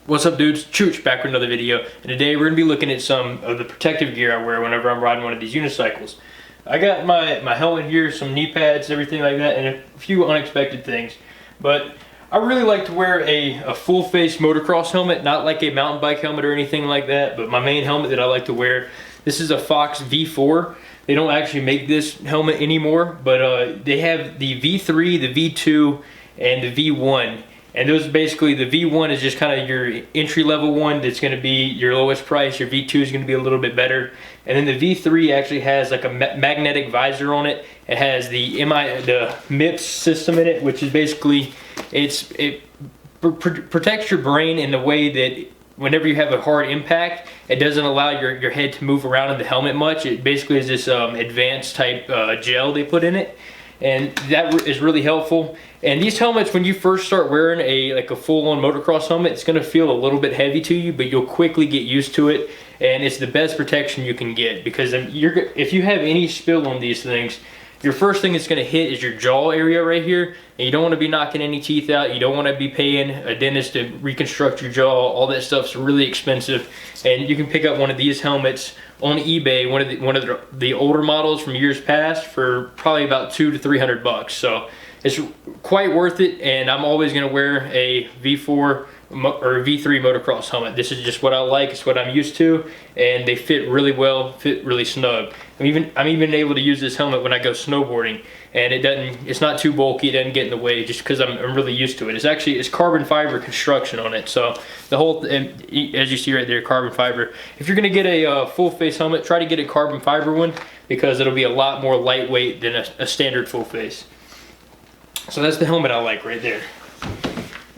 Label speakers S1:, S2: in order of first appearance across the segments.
S1: What's up, dudes? Chooch back with another video, and today we're going to be looking at some of the protective gear I wear whenever I'm riding one of these unicycles. I got my helmet here, some knee pads, everything like that, and a few unexpected things. But I really like to wear a full face motocross helmet, not like a mountain bike helmet or anything like that, but my main helmet that I like to wear, this is a Fox V4. They don't actually make this helmet anymore, but they have the V3, the V2, and the V1. And those basically, the V1 is just kind of your entry level one that's going to be your lowest price. Your V2 is going to be a little bit better. And then the V3 actually has like a magnetic visor on it. It has the MIPS system in it, which is basically, it protects your brain in the way that whenever you have a hard impact, it doesn't allow your head to move around in the helmet much. It basically is this advanced type gel they put in it. And that is really helpful. And these helmets, when you first start wearing a full-on motocross helmet, it's going to feel a little bit heavy to you, but you'll quickly get used to it. And it's the best protection you can get, because if you have any spill on these things, your first thing it's going to hit is your jaw area right here, and you don't want to be knocking any teeth out. You don't want to be paying a dentist to reconstruct your jaw. All that stuff's really expensive, and you can pick up one of these helmets on eBay, one of the older models from years past, for probably about $200 to $300. So it's quite worth it, and I'm always going to wear a V4 or V3 motocross helmet. This is just what I like. It's what I'm used to, and they fit really well, fit really snug. I'm even able to use this helmet when I go snowboarding, and it's not too bulky. It doesn't get in the way, just because I'm really used to it. It's carbon fiber construction on it, so the whole, and as you see right there, carbon fiber. If you're gonna get a full face helmet, try to get a carbon fiber one, because it'll be a lot more lightweight than a standard full face. So that's the helmet I like right there.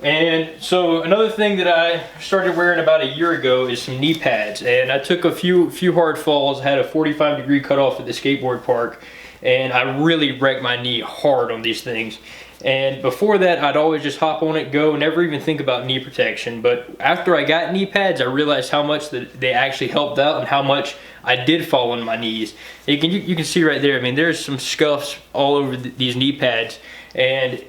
S1: And so another thing that I started wearing about a year ago is some knee pads. And I took a few hard falls, had a 45-degree cutoff at the skateboard park, and I really wrecked my knee hard on these things. And before that, I'd always just hop on it, go, never even think about knee protection. But after I got knee pads, I realized how much that they actually helped out and how much I did fall on my knees. You can see right there, I mean, there's some scuffs all over these knee pads. And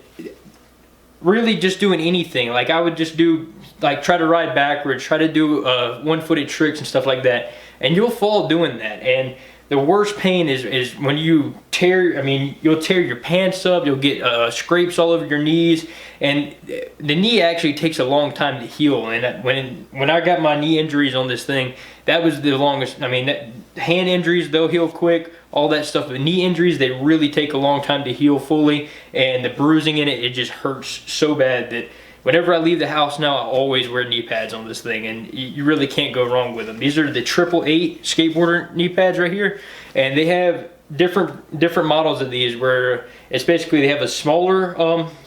S1: really just doing anything, like I would just do, like try to ride backwards, try to do one-footed tricks and stuff like that, and you'll fall doing that. And the worst pain is when you tear, you'll tear your pants up, you'll get scrapes all over your knees, and the knee actually takes a long time to heal. And when I got my knee injuries on this thing, that was the longest. Hand injuries, they'll heal quick, all that stuff, but knee injuries, they really take a long time to heal fully, and the bruising in it just hurts so bad that whenever I leave the house now, I always wear knee pads on this thing, and you really can't go wrong with them. These are the 888 skateboarder knee pads right here, and they have different models of these, where it's basically they have a smaller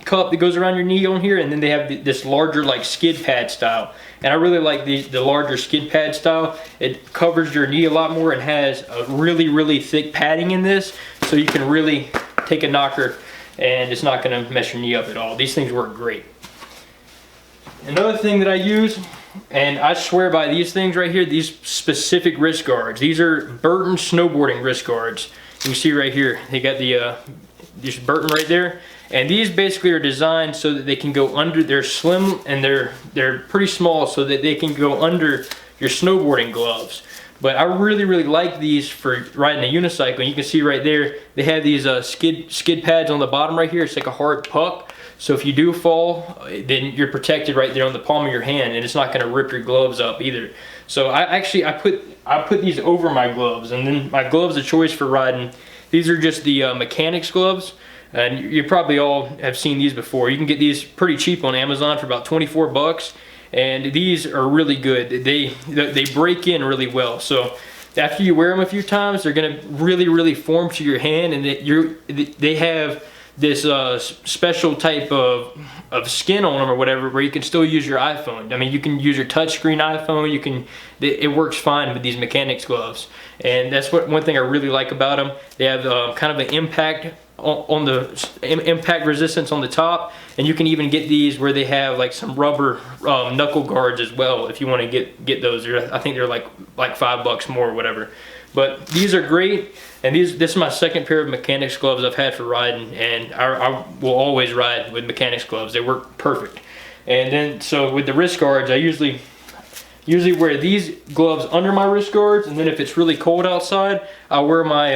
S1: cup that goes around your knee on here, and then they have this larger like skid pad style. And I really like the larger skid pad style. It covers your knee a lot more and has a really thick padding in this, so you can really take a knocker and it's not going to mess your knee up at all. These things work great. Another thing that I use, and I swear by these things right here, these specific wrist guards. These are Burton snowboarding wrist guards. You can see right here, they got this Burton right there. And these basically are designed so that they can go under, they're slim and they're pretty small, so that they can go under your snowboarding gloves. But I really like these for riding a unicycle. And you can see right there, they have these skid pads on the bottom right here. It's like a hard puck. So if you do fall, then you're protected right there on the palm of your hand, and it's not going to rip your gloves up either. So I put these over my gloves, and then my gloves of choice for riding, these are just the mechanics gloves. And you probably all have seen these before. You can get these pretty cheap on Amazon for about 24 bucks. And these are really good. They break in really well. So after you wear them a few times, they're gonna really form to your hand, and they have this special type of skin on them or whatever, where you can still use your iPhone. You can use your touchscreen iPhone. It works fine with these mechanics gloves. And that's one thing I really like about them. They have kind of an impact on the impact resistance on the top, and you can even get these where they have like some rubber knuckle guards as well if you want to get those. I think they're like $5 more or whatever. But these are great, and this is my second pair of mechanics gloves I've had for riding, and I will always ride with mechanics gloves. They work perfect. And then, so with the wrist guards, I usually wear these gloves under my wrist guards, and then if it's really cold outside, I'll wear my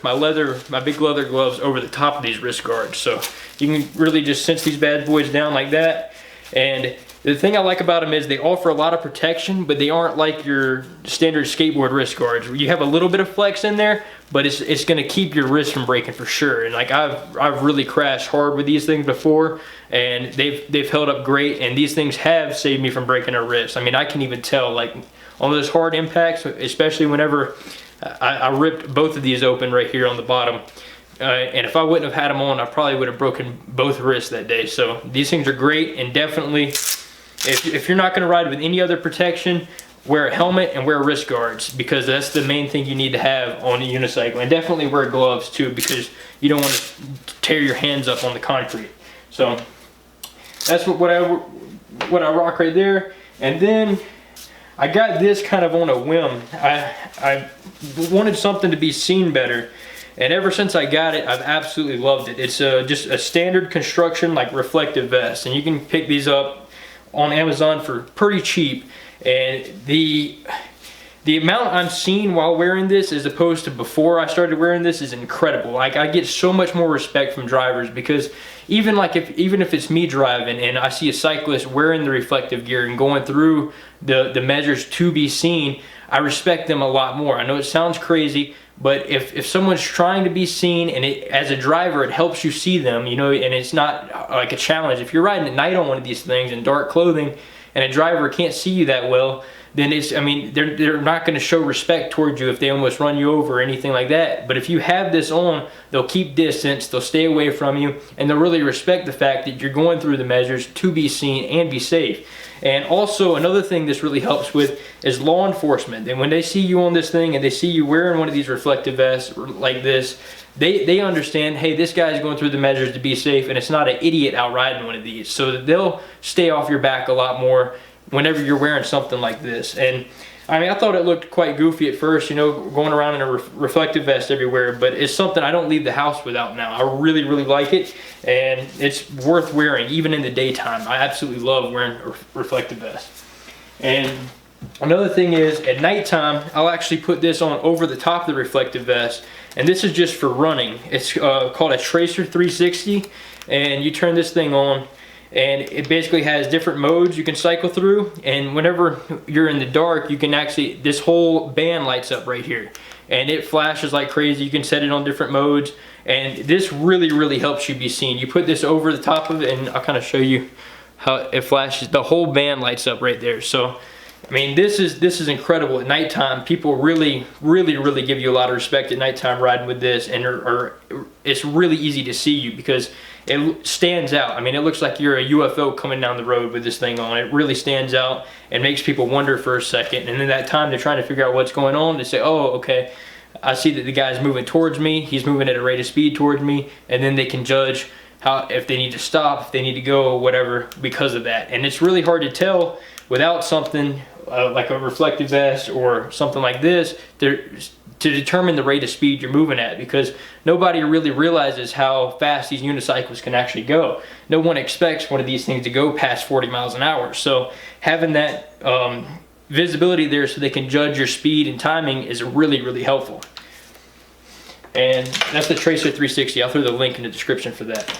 S1: my big leather gloves over the top of these wrist guards. So you can really just cinch these bad boys down like that. And the thing I like about them is they offer a lot of protection, but they aren't like your standard skateboard wrist guards. You have a little bit of flex in there, but it's going to keep your wrist from breaking for sure. And like I've really crashed hard with these things before, and they've held up great. And these things have saved me from breaking a wrist. I mean, I can even tell, like on those hard impacts, especially whenever I ripped both of these open right here on the bottom. And if I wouldn't have had them on, I probably would have broken both wrists that day. So these things are great, and definitely, if you're not going to ride with any other protection, wear a helmet and wear wrist guards, because that's the main thing you need to have on a unicycle. And definitely wear gloves too, because you don't want to tear your hands up on the concrete. So that's what I rock right there. And then I got this kind of on a whim. I wanted something to be seen better. And ever since I got it, I've absolutely loved it. It's just a standard construction, like reflective vest. And you can pick these up on Amazon for pretty cheap. And the amount I'm seeing while wearing this as opposed to before I started wearing this is incredible. Like, I get so much more respect from drivers, because even if it's me driving and I see a cyclist wearing the reflective gear and going through the measures to be seen, I respect them a lot more. I know it sounds crazy, but if someone's trying to be seen, and as a driver it helps you see them, you know, and it's not like a challenge. If you're riding at night on one of these things in dark clothing and a driver can't see you that well, then they're not going to show respect towards you if they almost run you over or anything like that. But if you have this on, they'll keep distance, they'll stay away from you, and they'll really respect the fact that you're going through the measures to be seen and be safe. And also, another thing this really helps with is law enforcement. And when they see you on this thing and they see you wearing one of these reflective vests like this, they understand, hey, this guy's going through the measures to be safe, and it's not an idiot out riding one of these. So they'll stay off your back a lot more whenever you're wearing something like this. And I mean, I thought it looked quite goofy at first, you know, going around in a reflective vest everywhere, but it's something I don't leave the house without now. I really, really like it, and it's worth wearing even in the daytime. I absolutely love wearing a reflective vest. And another thing is, at nighttime, I'll actually put this on over the top of the reflective vest, and this is just for running. It's called a Tracer 360, and you turn this thing on, and it basically has different modes you can cycle through. And whenever you're in the dark, you can actually, this whole band lights up right here, and it flashes like crazy. You can set it on different modes, and this really, really helps you be seen. You put this over the top of it, and I'll kind of show you how it flashes. The whole band lights up right there. So I mean, this is incredible at nighttime. People really, really, really give you a lot of respect at nighttime riding with this, and it's really easy to see you because it stands out. I mean, it looks like you're a UFO coming down the road with this thing on. It really stands out and makes people wonder for a second. And in that time, they're trying to figure out what's going on. They say, oh, okay, I see that the guy's moving towards me. He's moving at a rate of speed towards me. And then they can judge if they need to stop, if they need to go, whatever, because of that. And it's really hard to tell without something like a reflective vest or something like this to determine the rate of speed you're moving at, because nobody really realizes how fast these unicycles can actually go. No one expects one of these things to go past 40 miles an hour. So having that visibility there so they can judge your speed and timing is really, really helpful. And that's the Tracer 360. I'll throw the link in the description for that.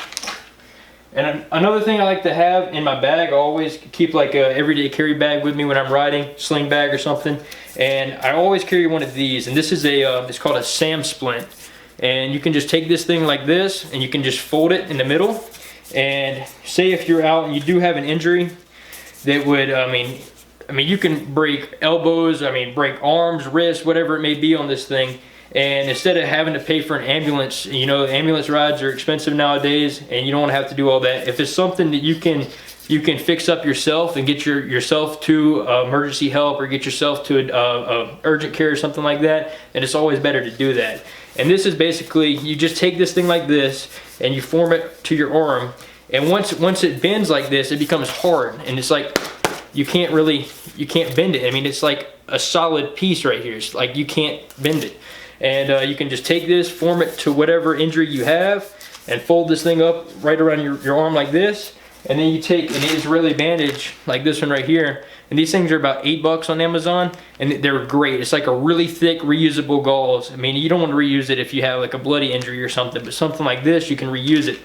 S1: And another thing I like to have in my bag, I always keep like a everyday carry bag with me when I'm riding, sling bag or something. And I always carry one of these, and this is it's called a SAM splint. And you can just take this thing like this, and you can just fold it in the middle. And say if you're out and you do have an injury that would, I mean, you can break elbows, break arms, wrists, whatever it may be on this thing. And instead of having to pay for an ambulance, you know, ambulance rides are expensive nowadays, and you don't want to have to do all that. If it's something that you can fix up yourself and get yourself to emergency help or get yourself to a urgent care or something like that, then it's always better to do that. And this is basically, you just take this thing like this and you form it to your arm, and once it bends like this, it becomes hard, and it's like you can't bend it. I mean, it's like a solid piece right here. It's like you can't bend it. And you can just take this, form it to whatever injury you have, and fold this thing up right around your arm like this. and then you take an Israeli bandage like this one right here, and these things are about $8 on Amazon, and they're great. It's like a really thick reusable gauze. I mean, you don't want to reuse it if you have like a bloody injury or something, but something like this, you can reuse it.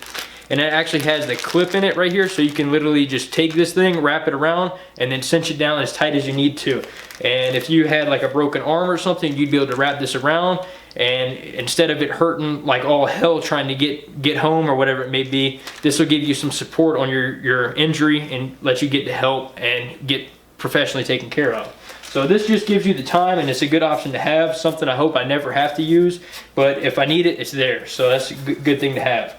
S1: And it actually has the clip in it right here, so you can literally just take this thing, wrap it around, and then cinch it down as tight as you need to. And if you had like a broken arm or something, you'd be able to wrap this around, and instead of it hurting like all hell trying to get home or whatever it may be, this will give you some support on your injury and let you get the help and get professionally taken care of. So this just gives you the time, and it's a good option to have, something I hope I never have to use, but if I need it, it's there. So that's a good thing to have.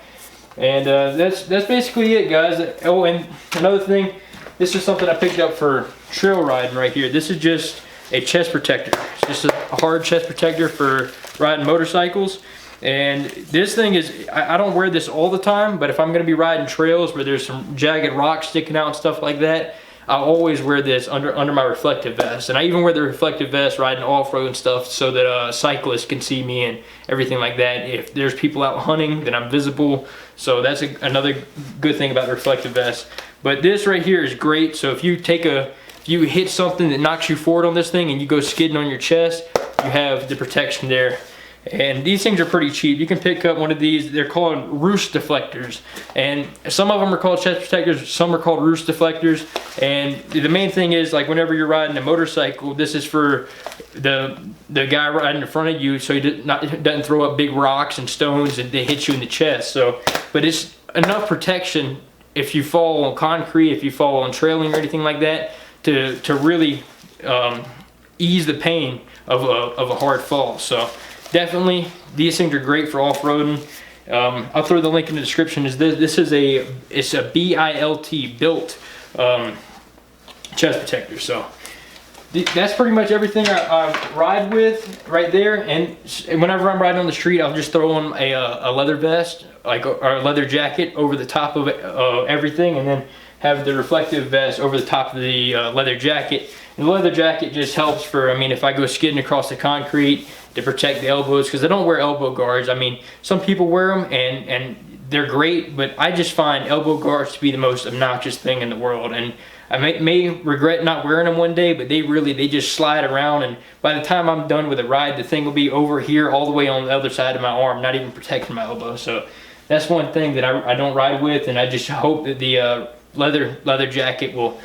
S1: And that's basically it, guys. Oh, and another thing, this is something I picked up for trail riding right here. This is just a chest protector. It's just a hard chest protector for riding motorcycles. And this thing is, I don't wear this all the time, but if I'm gonna be riding trails where there's some jagged rocks sticking out and stuff like that, I always wear this under my reflective vest. And I even wear the reflective vest riding off-road and stuff so that cyclists can see me and everything like that. If there's people out hunting, then I'm visible. So that's another good thing about the reflective vest. But this right here is great. So if you hit something that knocks you forward on this thing and you go skidding on your chest, you have the protection there. And these things are pretty cheap. You can pick up one of these. They're called roost deflectors, and some of them are called chest protectors, some are called roost deflectors. And the main thing is, like, whenever you're riding a motorcycle, this is for the guy riding in front of you, so he doesn't throw up big rocks and stones and they hit you in the chest. So, but it's enough protection if you fall on concrete, if you fall on trailing or anything like that, to really ease the pain of a hard fall. So definitely, these things are great for off-roading. I'll throw the link in the description. This is it's a BILT, built chest protector. So that's pretty much everything I ride with right there. And whenever I'm riding on the street, I'll just throw on a leather vest, like, or a leather jacket over the top of everything, and then have the reflective vest over the top of the leather jacket. And the leather jacket just helps for, I mean, if I go skidding across the concrete, to protect the elbows, because I don't wear elbow guards. I mean, some people wear them and they're great, but I just find elbow guards to be the most obnoxious thing in the world. And I may regret not wearing them one day, but they just slide around, and by the time I'm done with a ride, the thing will be over here all the way on the other side of my arm, not even protecting my elbow. So that's one thing that I don't ride with, and I just hope that the leather jacket will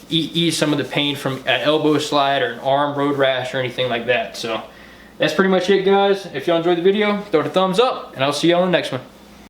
S1: ease some of the pain from an elbow slide or an arm road rash or anything like that. So that's pretty much it, guys. If y'all enjoyed the video, throw it a thumbs up, and I'll see you on the next one.